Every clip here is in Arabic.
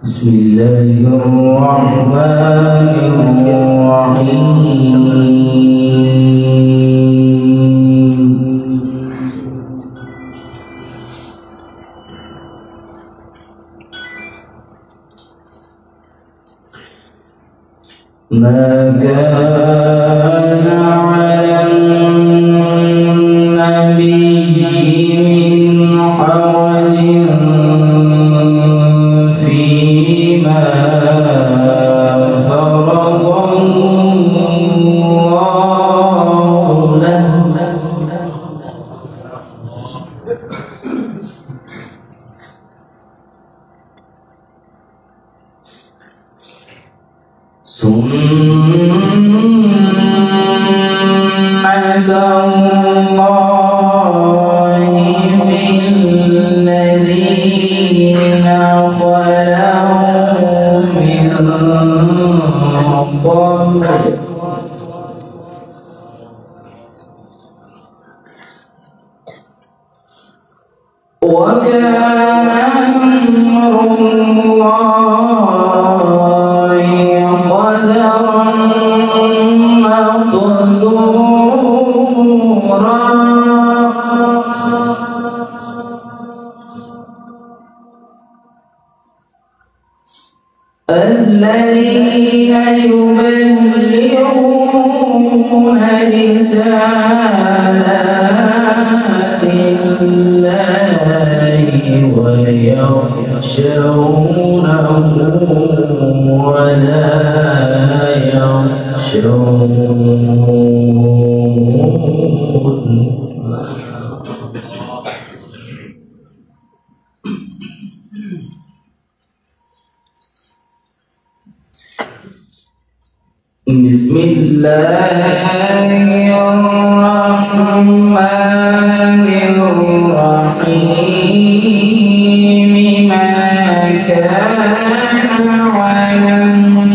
بسم الله الرحمن الرحيم. ما كان على النبي من حرج فيما فرض الله له سنة الله في الذين خلوا من قبل وكان أمر الله قدرا مقدورا. الذين يبلغون رسالات الله ويخشونه ولا يخشون. بسم الله الرحمن الرحيم. ما كان على النبي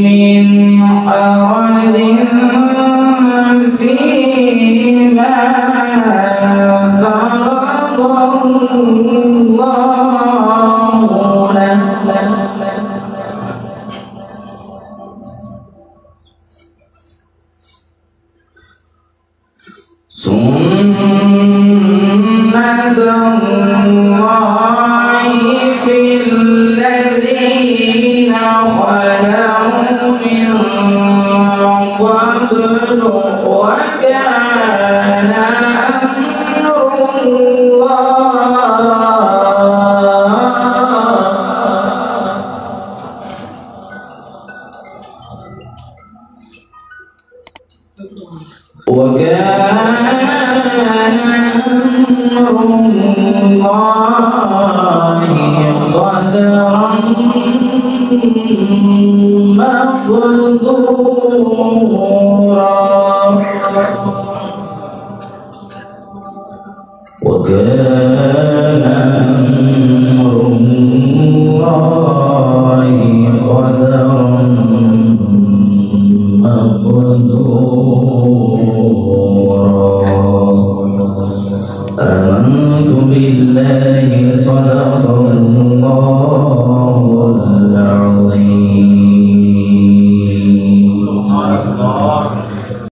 من حرج فيما فرض الله له سنة الله في الذين خلوا من قبل وكان أمر الله قدرا مقدورا.